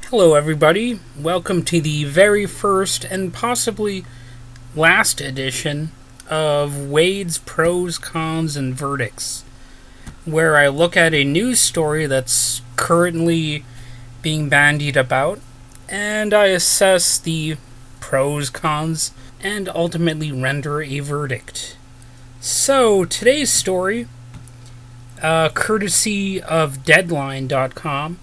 Hello, everybody. Welcome to the very first and possibly last edition of Wade's Pros, Cons, and Verdicts, where I look at a news story that's currently being bandied about, and I assess the pros, cons, and ultimately render a verdict. So, today's story, courtesy of Deadline.com,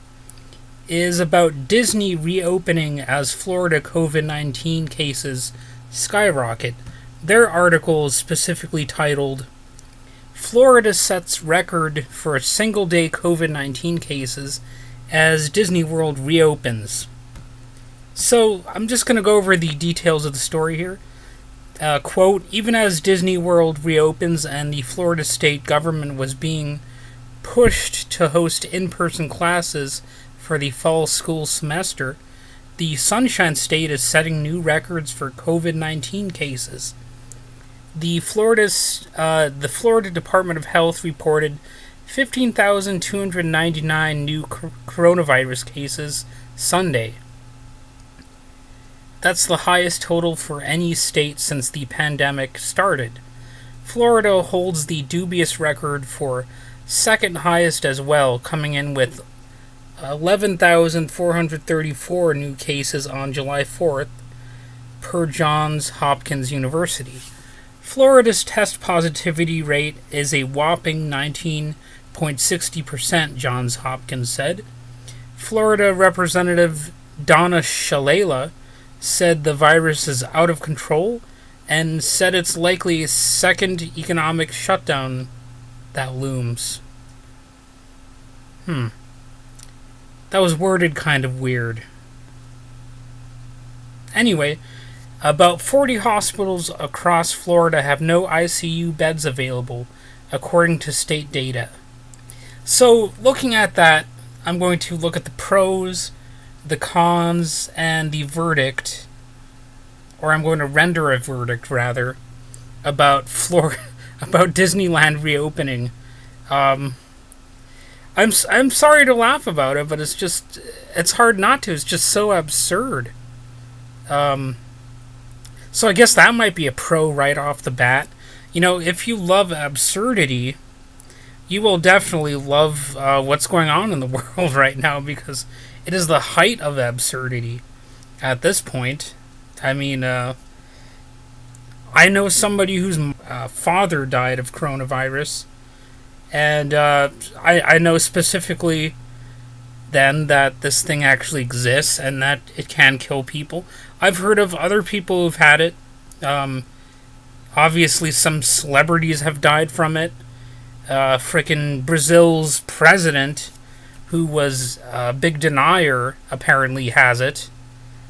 is about Disney reopening as Florida COVID-19 cases skyrocket. Their article is specifically titled, Florida Sets Record for Single-Day COVID-19 Cases as Disney World Reopens. So, I'm just going to go over the details of the story here. Quote, even as Disney World reopens and the Florida state government was being pushed to host in-person classes for the fall school semester, the Sunshine State is setting new records for COVID-19 cases. The Florida Department of Health reported 15,299 new coronavirus cases Sunday. That's the highest total for any state since the pandemic started. Florida holds the dubious record for second highest as well, coming in with 11,434 new cases on July 4th, per Johns Hopkins University. Florida's test positivity rate is a whopping 19.60%, Johns Hopkins said. Florida Representative Donna Shalala said the virus is out of control and said it's likely a second economic shutdown that looms. That was worded kind of weird. Anyway, about 40 hospitals across Florida have no ICU beds available, according to state data. So, looking at that, I'm going to look at the pros, the cons, and the verdict, or I'm going to render a verdict, rather, about about Disneyland reopening. I'm sorry to laugh about it, but it's hard not to. It's just so absurd. So I guess that might be a pro right off the bat. You know, if you love absurdity, you will definitely love what's going on in the world right now, because it is the height of absurdity at this point. I mean, I know somebody whose father died of coronavirus. And I know specifically then that this thing actually exists and that it can kill people. I've heard of other people who've had it. Obviously, some celebrities have died from it. Frickin' Brazil's president, who was a big denier, apparently has it.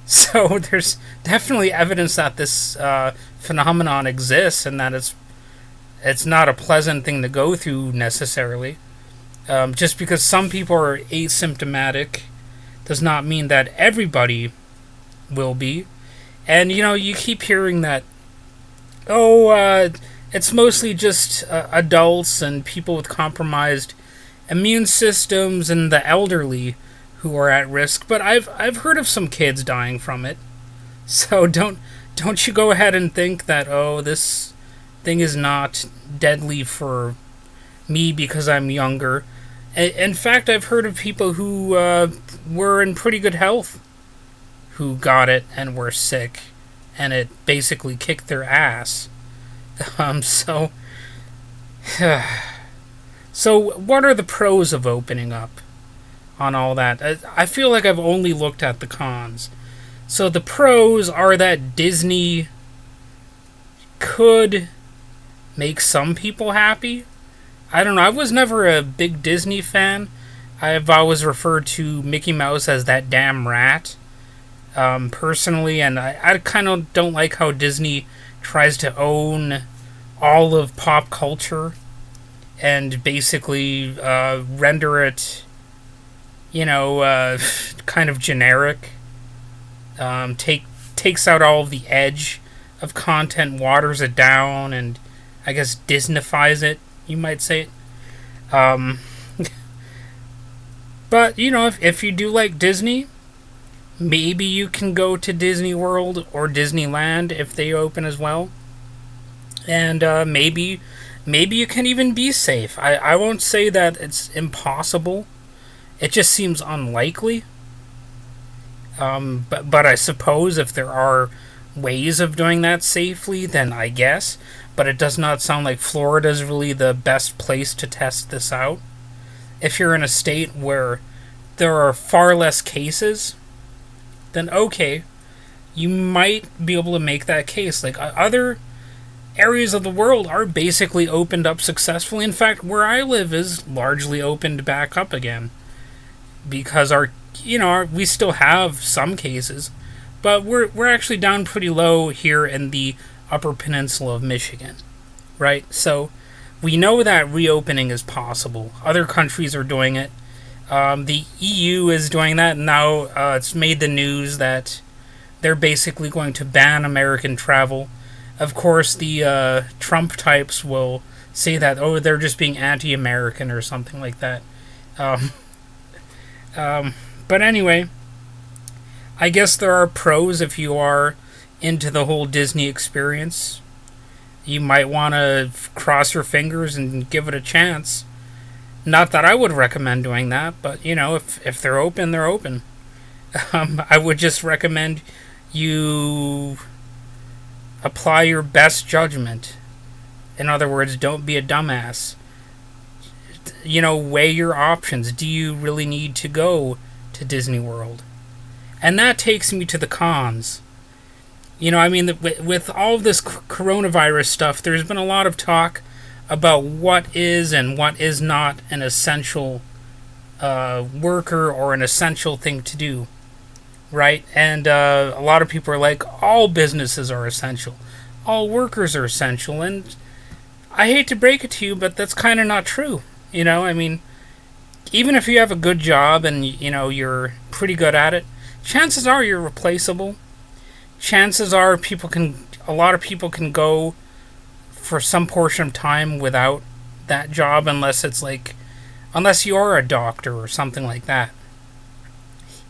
So there's definitely evidence that this phenomenon exists and that it's not a pleasant thing to go through necessarily. Just because some people are asymptomatic does not mean that everybody will be. And, you know, you keep hearing that, it's mostly just adults and people with compromised immune systems and the elderly who are at risk. But I've heard of some kids dying from it. So don't you go ahead and think that, this thing is not deadly for me because I'm younger. In fact, I've heard of people who were in pretty good health who got it and were sick, and it basically kicked their ass. So what are the pros of opening up on all that? I feel like I've only looked at the cons. So the pros are that Disney could make some people happy. I don't know. I was never a big Disney fan. I've always referred to Mickey Mouse as that damn rat, personally, and I kind of don't like how Disney tries to own all of pop culture and basically render it, kind of generic. Takes out all of the edge of content, waters it down, and I guess Disneyfies it, you might say it. But, if you do like Disney, maybe you can go to Disney World or Disneyland if they open as well. And maybe you can even be safe. I won't say that it's impossible. It just seems unlikely. But I suppose if there are ways of doing that safely, then I guess. But it does not sound like Florida is really the best place to test this out. If you're in a state where there are far less cases, then okay, you might be able to make that case. Like other areas of the world are basically opened up successfully. In fact, where I live is largely opened back up again because we still have some cases, but we're actually down pretty low here in the Upper Peninsula of Michigan, right? So we know that reopening is possible. Other countries are doing it. The EU is doing that now. It's made the news that they're basically going to ban American travel. Of course, the Trump types will say that, oh, they're just being anti-American or something like that. Um, but anyway, I guess there are pros if you are into the whole Disney experience. You might want to cross your fingers and give it a chance. Not that I would recommend doing that, but, if they're open, they're open. I would just recommend you apply your best judgment. In other words, don't be a dumbass. Weigh your options. Do you really need to go to Disney World? And that takes me to the cons. With all of this coronavirus stuff, there's been a lot of talk about what is and what is not an essential worker or an essential thing to do, right? And a lot of people are like, all businesses are essential, all workers are essential, and I hate to break it to you, but that's kind of not true. Even if you have a good job and you're pretty good at it, chances are you're replaceable. Chances are a lot of people can go for some portion of time without that job unless you are a doctor or something like that.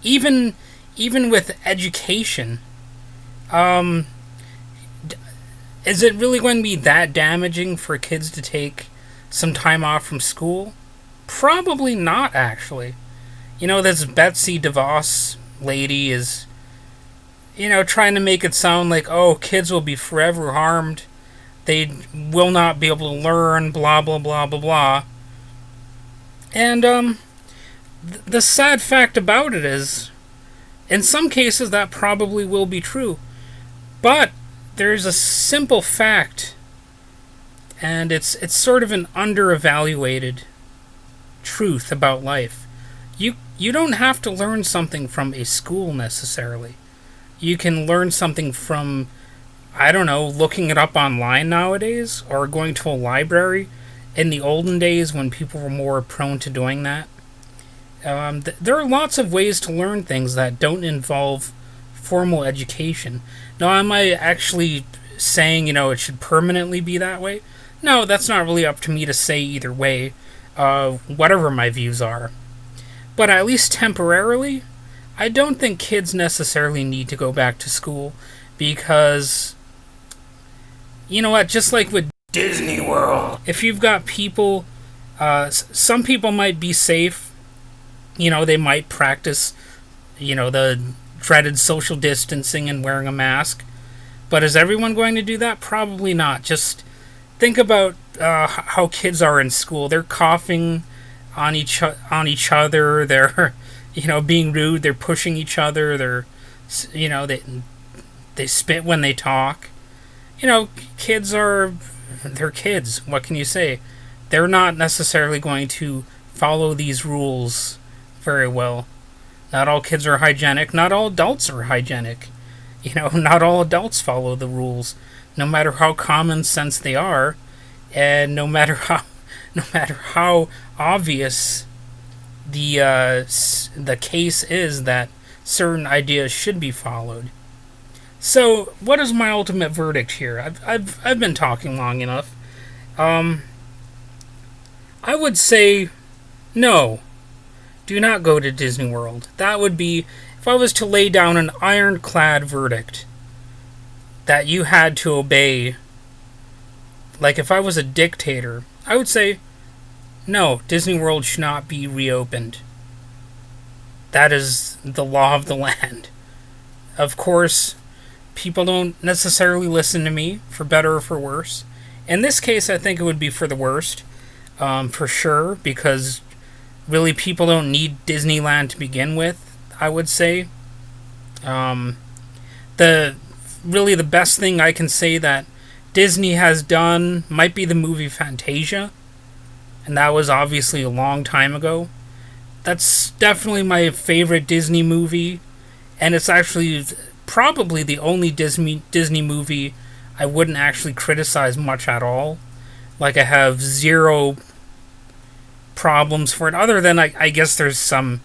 Even with education, is it really going to be that damaging for kids to take some time off from school? Probably not, actually. This Betsy DeVos lady is, trying to make it sound like, oh, kids will be forever harmed. They will not be able to learn, blah, blah, blah, blah, blah. And the sad fact about it is, in some cases, that probably will be true. But there's a simple fact, and it's sort of an under-evaluated truth about life. You don't have to learn something from a school necessarily. You can learn something from, I don't know, looking it up online nowadays, or going to a library. In the olden days, when people were more prone to doing that, there are lots of ways to learn things that don't involve formal education. Now, am I actually saying, it should permanently be that way? No, that's not really up to me to say either way, whatever my views are. But at least temporarily, I don't think kids necessarily need to go back to school because, you know what, just like with Disney World, if you've got people, some people might be safe, they might practice, the dreaded social distancing and wearing a mask. But is everyone going to do that? Probably not. Just think about how kids are in school. They're coughing on each other. They're, being rude. They're pushing each other. They're, they spit when they talk. They're kids. What can you say? They're not necessarily going to follow these rules very well. Not all kids are hygienic. Not all adults are hygienic. Not all adults follow the rules, no matter how common sense they are, and no matter how obvious the case is that certain ideas should be followed. So, what is my ultimate verdict here? I've been talking long enough. I would say no. Do not go to Disney World. That would be, if I was to lay down an ironclad verdict that you had to obey, like if I was a dictator, I would say, no, Disney World should not be reopened. That is the law of the land. Of course, people don't necessarily listen to me, for better or for worse. In this case, I think it would be for the worst, for sure, because really people don't need Disneyland to begin with, I would say. The best thing I can say that Disney has done might be the movie Fantasia, and that was obviously a long time ago. That's definitely my favorite Disney movie, and it's actually probably the only Disney movie I wouldn't actually criticize much at all. Like, I have zero problems for it, other than I guess there's some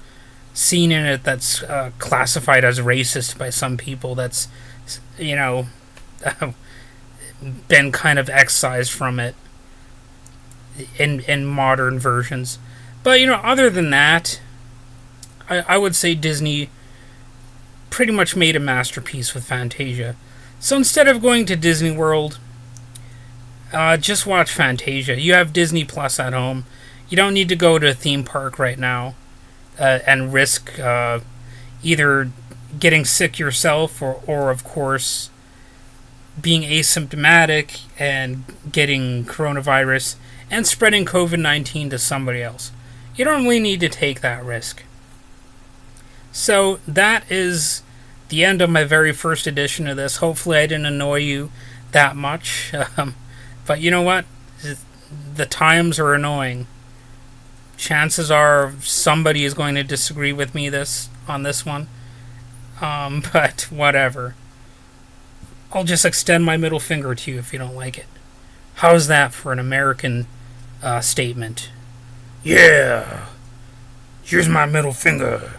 scene in it that's classified as racist by some people that's, been kind of excised from it in modern versions. But, other than that, I would say Disney pretty much made a masterpiece with Fantasia. So instead of going to Disney World, just watch Fantasia. You have Disney Plus at home. You don't need to go to a theme park right now and risk either getting sick yourself or of course, being asymptomatic and getting coronavirus and spreading COVID-19 to somebody else. You don't really need to take that risk. So that is the end of my very first edition of this. Hopefully I didn't annoy you that much. But you know what? The times are annoying. Chances are somebody is going to disagree with me on this one. But whatever. I'll just extend my middle finger to you if you don't like it. How's that for an American Yeah. Here's my middle finger.